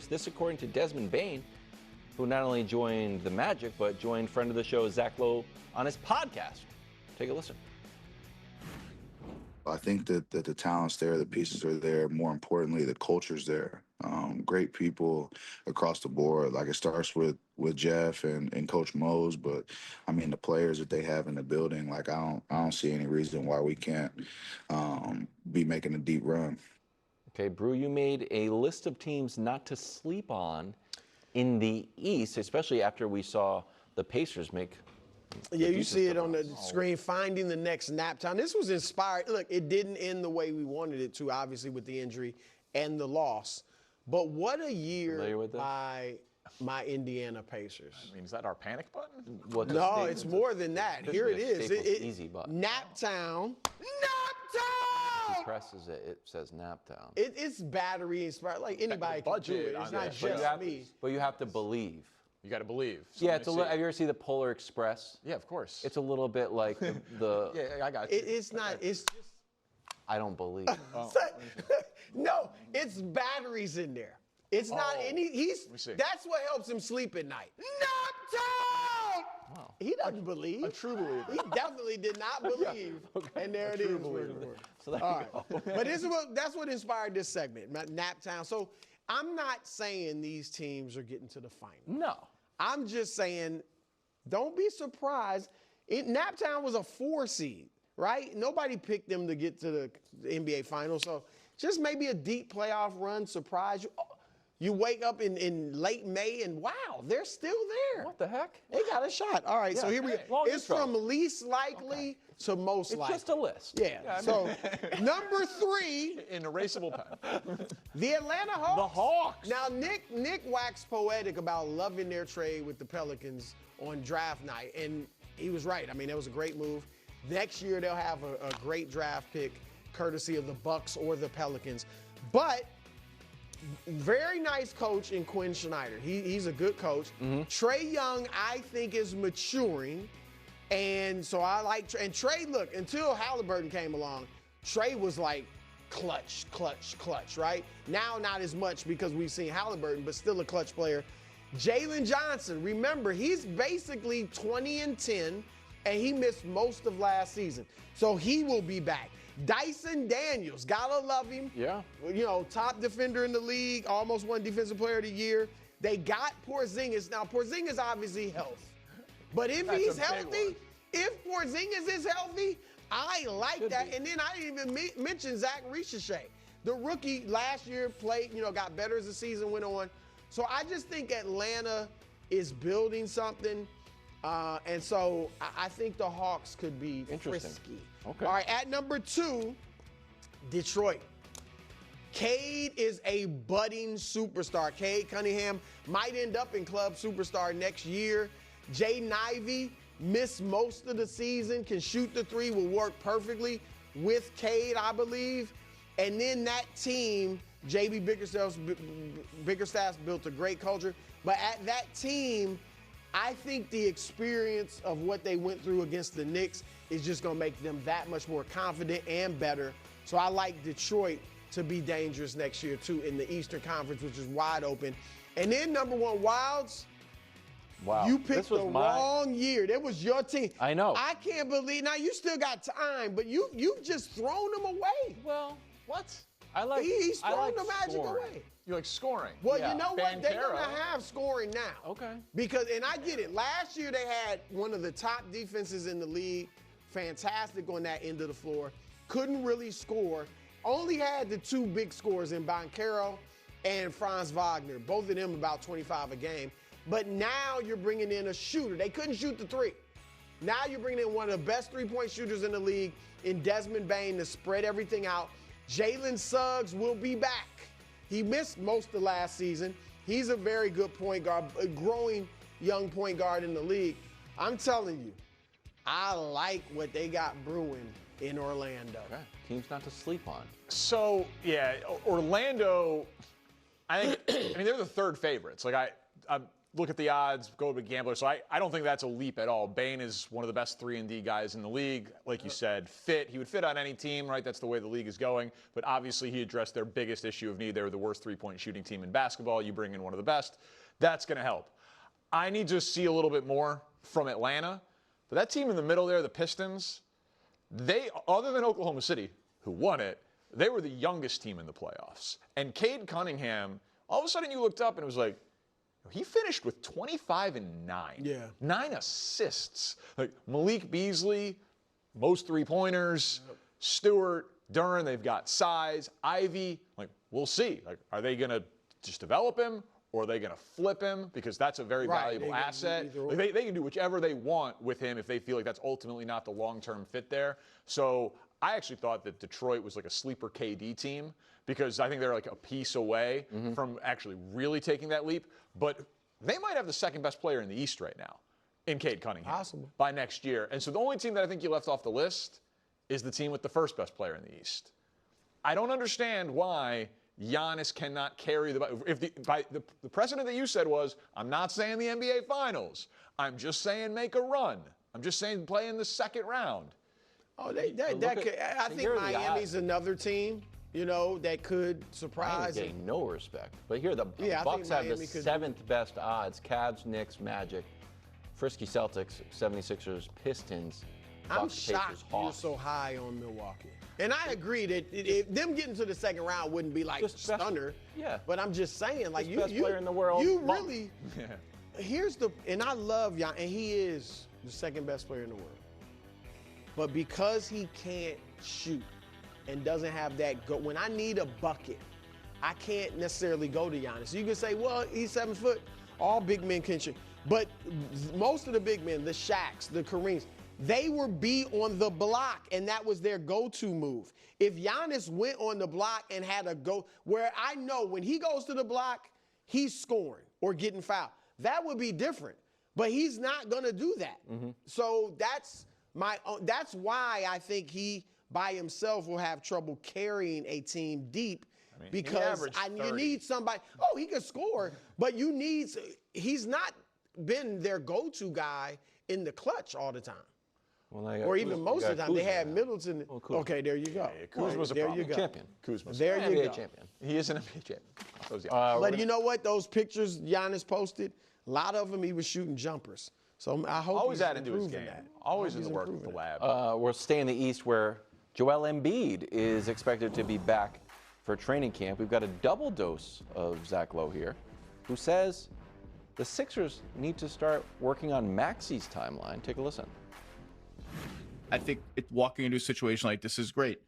This according to Desmond Bain, who not only joined the Magic, but joined friend of the show, Zach Lowe, on his podcast. Take a listen. I think that the talent's there, the pieces are there. More importantly, the culture's there. Great people across the board. Like, it starts with Jeff and Coach Mose, but I mean the players that they have in the building. Like, I don't see any reason why we can't be making a deep run. Okay, Brew, you made a list of teams not to sleep on in the East, especially after we saw the Pacers make. Yeah, you see it on the screen, finding the next nap time. This was inspired. Look, it didn't end the way we wanted it to, obviously, with the injury and the loss. But what a year by my Indiana Pacers. I mean, is that our panic button? No, it's more than that. Here it is. Easy button. Naptown. Naptown! He presses it, it says Naptown. It's battery inspired. Like, anybody can do it. It's not just me. But you have to believe. You got to believe. Yeah, have you ever seen the Polar Express? Yeah, of course. It's a little bit like the yeah, I got you. It's not. It's just. I don't believe. No, it's batteries in there. It's not any. That's what helps him sleep at night. Naptown! Wow. He doesn't believe. A true believer. He definitely did not believe. Okay. And there it is. So there all you right. go. But that's what inspired this segment, Naptown. So I'm not saying these teams are getting to the final. No. I'm just saying, don't be surprised. Naptown was a 4 seed, right? Nobody picked them to get to the NBA Finals. So just maybe a deep playoff run surprise you. You wake up in late May and, wow, they're still there. What the heck? They got a shot. All right, so here we go. It's from least likely to most likely. It's just a list. Yeah. So number 3. In erasable pen. The Atlanta Hawks. The Hawks. Now, Nick waxed poetic about loving their trade with the Pelicans on draft night, and he was right. I mean, that was a great move. Next year, they'll have a great draft pick courtesy of the Bucks or the Pelicans. But very nice coach in Quinn Snyder. He's a good coach. Trae Young, I think, is maturing. And so I like Trae. And Trae, look, until Halliburton came along, Trae was like clutch, right? Now, not as much because we've seen Halliburton, but still a clutch player. Jalen Johnson, remember, he's basically 20-10, and he missed most of last season. So he will be back. Dyson Daniels, gotta love him. Yeah. You know, top defender in the league, almost won Defensive Player of the Year. They got Porzingis. Now, Porzingis obviously health. But if he's healthy, if Porzingis is healthy, I like that. And then I didn't even mention Zach Ricochet. The rookie last year played, got better as the season went on. So I just think Atlanta is building something. And so I think the Hawks could be frisky. Okay. All right, at number 2, Detroit. Cade is a budding superstar. Cade Cunningham might end up in club superstar next year. Jaden Ivey missed most of the season, can shoot the 3, will work perfectly with Cade, I believe. And then that team, J.B. Bickerstaff's built a great culture. But at that team, I think the experience of what they went through against the Knicks is just going to make them that much more confident and better. So I like Detroit to be dangerous next year, too, in the Eastern Conference, which is wide open. And then number 1, Wilds. Wow. You picked the wrong year. That was your team. I know. I can't believe. Now, you still got time, but you've just thrown them away. Well, what? He's thrown the Magic away. You like scoring? Well, you know what? They're going to have scoring now. Okay. Because, and I get it, last year they had one of the top defenses in the league, fantastic on that end of the floor, couldn't really score, only had the 2 big scores in Banchero and Franz Wagner, both of them about 25 a game. But now you're bringing in a shooter. They couldn't shoot the 3. Now you're bringing in one of the best 3-point shooters in the league in Desmond Bain to spread everything out. Jalen Suggs will be back. He missed most of last season. He's a very good point guard, a growing young point guard in the league. I'm telling you, I like what they got brewing in Orlando. Okay. Teams not to sleep on. So, yeah, Orlando, I think, they're the 3rd favorites. Like, look at the odds, go to a gambler. So I don't think that's a leap at all. Bane is one of the best 3-and-D guys in the league. Like you said, fit. He would fit on any team, right? That's the way the league is going. But obviously he addressed their biggest issue of need. They were the worst three-point shooting team in basketball. You bring in one of the best. That's going to help. I need to see a little bit more from Atlanta. But that team in the middle there, the Pistons, they, other than Oklahoma City, who won it, they were the youngest team in the playoffs. And Cade Cunningham, all of a sudden you looked up and it was like, he finished with 25 and 9. Yeah. 9 assists. Like Malik Beasley, most three-pointers. Stewart, Duren, they've got size. Ivy, like, we'll see. Like, are they going to just develop him or are they going to flip him? Because that's a very valuable asset. Like, they can do whichever they want with him if they feel like that's ultimately not the long-term fit there. So I actually thought that Detroit was like a sleeper KD team because I think they're like a piece away from actually really taking that leap. But they might have the second best player in the East right now in Cade Cunningham by next year. And so the only team that I think you left off the list is the team with the first best player in the East. I don't understand why Giannis cannot carry the precedent that you said was, I'm not saying the NBA Finals. I'm just saying make a run. I'm just saying play in the second round. Oh, I think Miami's another team, that could surprise. Miami's getting no respect. But here, the Bucks have the seventh best odds. Cavs, Knicks, Magic, Frisky Celtics, 76ers, Pistons, Bucks, I'm shocked Pacers, Hawks. you're so high on Milwaukee. And I agree that them getting to the second round wouldn't be like Just stunner. Yeah. But I'm just saying, like Best player in the world. You really. And I love Jan, and he is the second best player in the world. But because he can't shoot and doesn't have that go, when I need a bucket, I can't necessarily go to Giannis. You can say, well, he's 7 foot. All big men can shoot. But most of the big men, the Shaqs, the Kareems, they were be on the block, and that was their go-to move. If Giannis went on the block and had a go, where I know when he goes to the block, he's scoring or getting fouled. That would be different. But he's not going to do that. So that's why I think he, by himself, will have trouble carrying a team deep because you need somebody. Oh, he can score, but he's not been their go-to guy in the clutch all the time. Well, or even most of the time. They had Middleton. Okay, there you go. Yeah, Kuzma's a problem. Champion. Kuzma's there you go. Champion. He is an NBA champion. But you know what? Those pictures Giannis posted, a lot of them he was shooting jumpers. So I hope always he's adding to his game. that. Always in the work with the lab. We'll stay in the East where Joel Embiid is expected to be back for training camp. We've got a double dose of Zach Lowe here, who says the Sixers need to start working on Maxi's timeline. Take a listen. I think walking into a situation like this is great.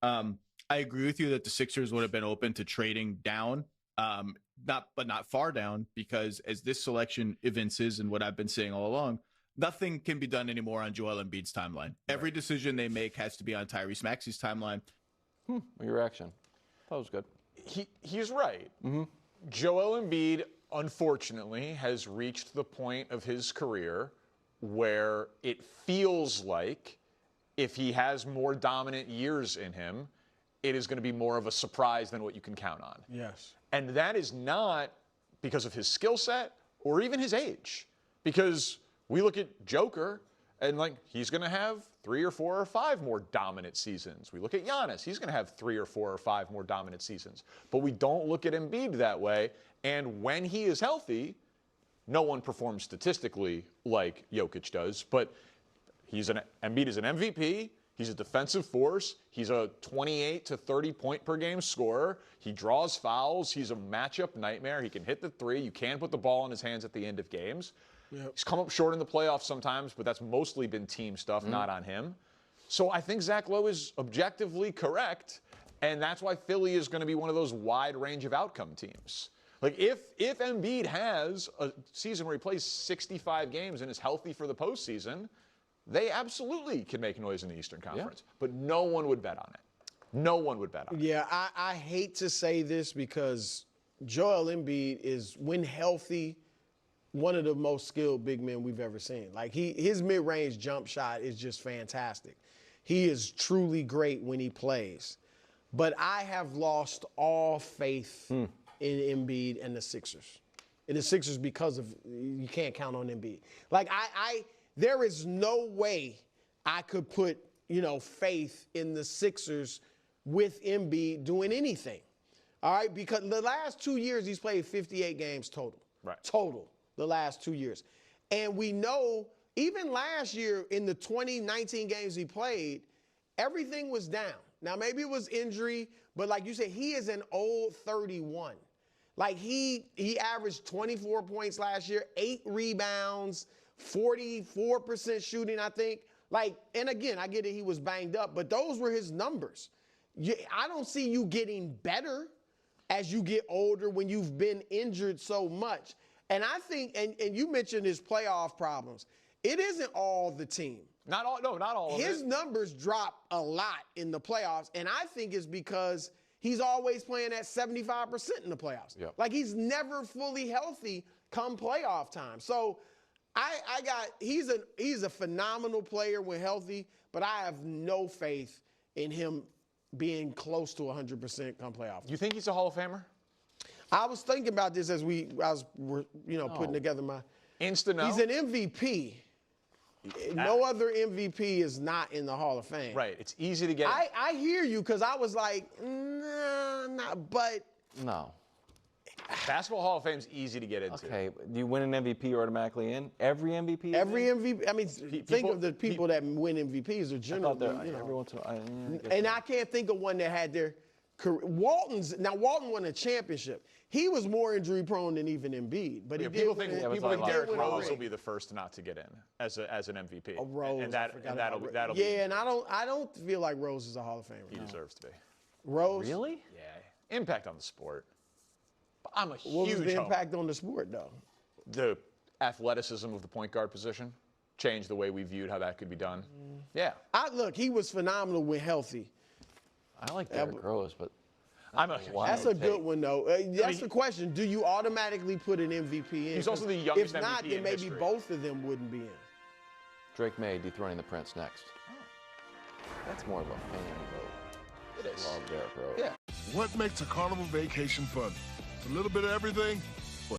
I agree with you that the Sixers would have been open to trading down, not far down, because as this selection evinces and what I've been saying all along, nothing can be done anymore on Joel Embiid's timeline. Every decision they make has to be on Tyrese Maxey's timeline. Your reaction? That was good. He's right. Joel Embiid, unfortunately, has reached the point of his career where it feels like if he has more dominant years in him, it is going to be more of a surprise than what you can count on. Yes. And that is not because of his skill set or even his age. Because we look at Joker and he's going to have 3 or 4 or 5 more dominant seasons. We look at Giannis, he's going to have 3 or 4 or 5 more dominant seasons. But we don't look at Embiid that way. And when he is healthy, no one performs statistically like Jokic does, but Embiid is an MVP. He's a defensive force. He's a 28 to 30 point per game scorer. He draws fouls. He's a matchup nightmare. He can hit the three. You can put the ball in his hands at the end of games. Yep. He's come up short in the playoffs sometimes, but that's mostly been team stuff, not on him. So I think Zach Lowe is objectively correct, and that's why Philly is going to be one of those wide range of outcome teams. Like if Embiid has a season where he plays 65 games and is healthy for the postseason, they absolutely can make noise in the Eastern Conference. Yeah. But no one would bet on it. No one would bet on it. Yeah, I hate to say this because Joel Embiid is, when healthy, one of the most skilled big men we've ever seen. Like his mid-range jump shot is just fantastic. He is truly great when he plays. But I have lost all faith in Embiid and the Sixers. in the Sixers because of you can't count on Embiid. Like there is no way I could put, faith in the Sixers with Embiid doing anything. All right, because the last 2 years he's played 58 games total. Right. Total, the last 2 years. And we know even last year in the 2019 games he played, everything was down. Now maybe it was injury, but like you said, he is an old 31. Like he averaged 24 points last year, 8 rebounds, 44% shooting, I think. Like, and again, I get it, he was banged up, but those were his numbers. I don't see you getting better as you get older when you've been injured so much. And I think, and you mentioned his playoff problems. It isn't all the team. Not all of it. His numbers drop a lot in the playoffs, and I think it's because he's always playing at 75% in the playoffs. Yep. Like he's never fully healthy come playoff time. So he's a phenomenal player when healthy, but I have no faith in him being close to 100% come playoff. You think he's a Hall of Famer? I was thinking about this as we was putting together my. Insta no. He's an MVP. No other MVP is not in the Hall of Fame. Right. It's easy to get. I hear you because I was like, nah, but. No. Basketball Hall of Fame's easy to get into. Okay, do you win an MVP, you're automatically in? Every MVP? Every MVP. I mean, think of the people that win MVPs are generally, every once in a while. And I can't think of one that had their career. Walton won a championship. He was more injury prone than even Embiid, but people think Derrick win a Rose ring. will be the first not to get in as an MVP. A Rose, and that'll be. Yeah, and I don't feel like Rose is a Hall of Famer. He deserves to be. Rose. Really? Yeah. Impact on the sport. But I'm a huge. What was the impact on the sport, though? The athleticism of the point guard position changed the way we viewed how that could be done. Yeah. Look, he was phenomenal when healthy. I like Derrick Rose, but That's a good one, though. That's the question. Do you automatically put an MVP in? He's also the youngest MVP If not, MVP then in maybe history. both of them wouldn't be in. Drake May dethroning the Prince next. That's more of a fan vote. It is. Love Derrick Rose. Yeah. What makes a carnival vacation fun? It's a little bit of everything